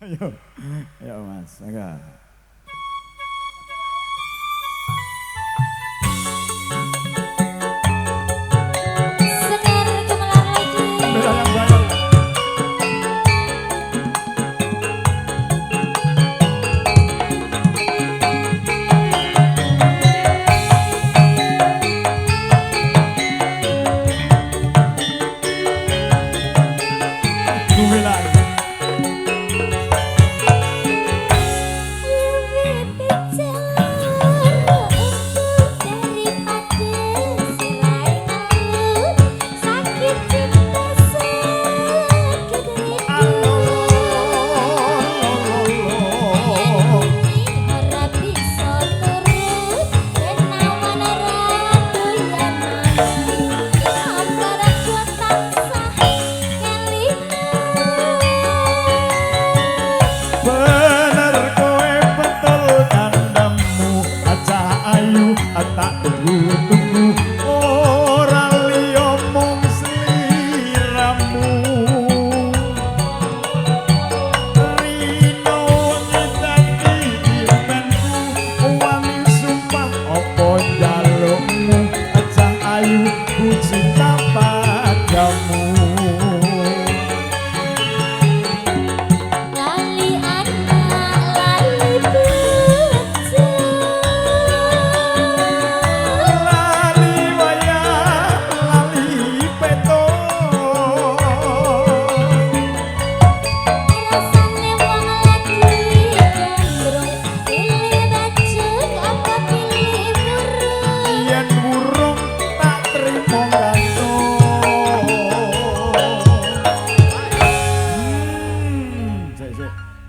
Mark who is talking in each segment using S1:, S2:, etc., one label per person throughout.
S1: Ayo. Ayo Mas, enggak.
S2: Senar gemelar lagi.
S1: Yang banyak. Gumilang. Tak tunggu-tunggu ora liya mung sliramu Rino nyedaki dimenku wani sumpah apa jalukmu acah ayu ku cinta padamu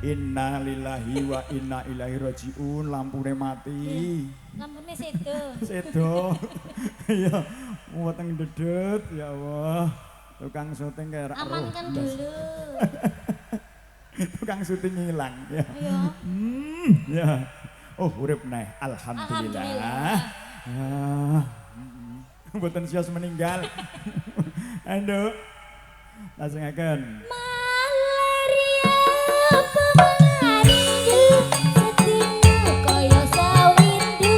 S1: Inna lillahi wa inna ilaihi rajiun, lampune mati.
S2: Lampune sedo.
S1: Sedo. Iya, weteng dedet ya Allah. Tukang syuting kayak
S2: amankan dulu.
S1: Tukang syuting hilang ya.
S2: Ayo.
S1: Ya. Oh, urip neh. Alhamdulillah. Mboten sios meninggal. Ayo. Lajengaken.
S2: Malaria pemandu sedina kaya sawindu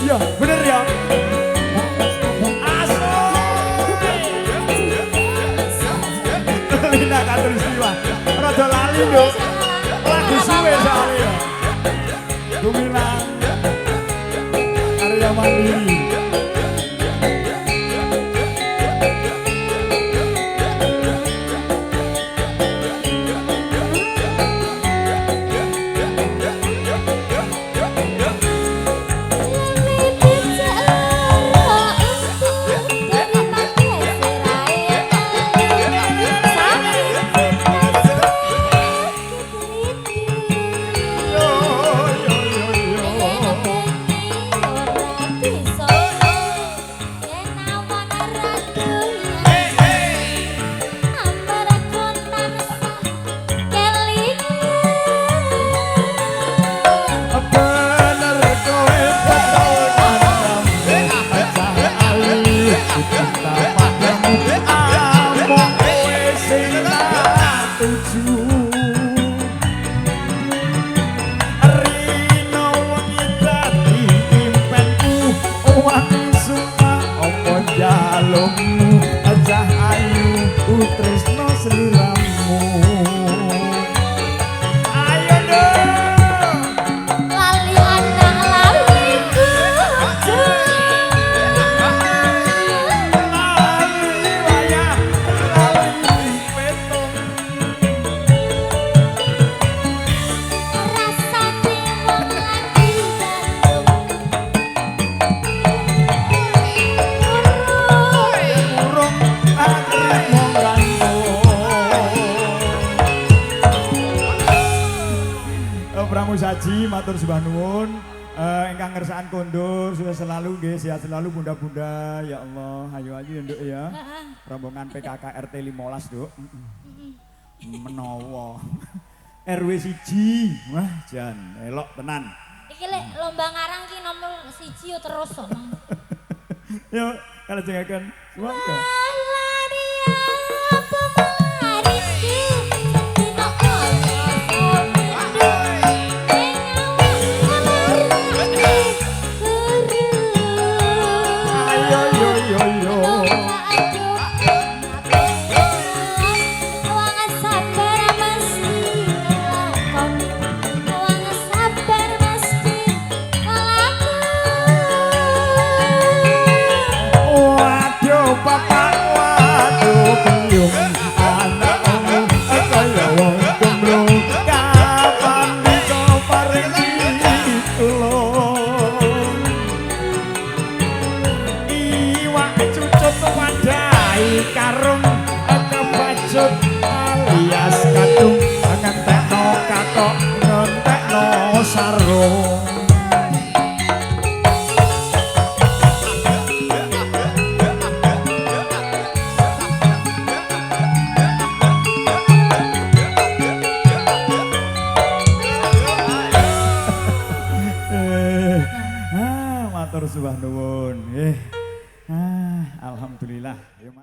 S2: Ya, bener ya. Lina Katulistiwa. Rada lali yo. Lagu suwe soalnya. Gumilang. Arya Mandiri. Tresno sliramu ayo dong lali anak lali kudu
S1: lali wayah Musaji matur sembah nuwun. Ingkang ngersakaken kondur sukses selalu nggih, sehat selalu bunda-bunda. Ya Allah, ayo aja nduk ya. Rombongan PKK RT 15, Nduk. Menawa. RW 1. Wah, jan elok tenan.
S3: Iki lek lomba ngarang ki nomor 1 yo terus ono.
S1: Yo, kalau jengaken. Semoga.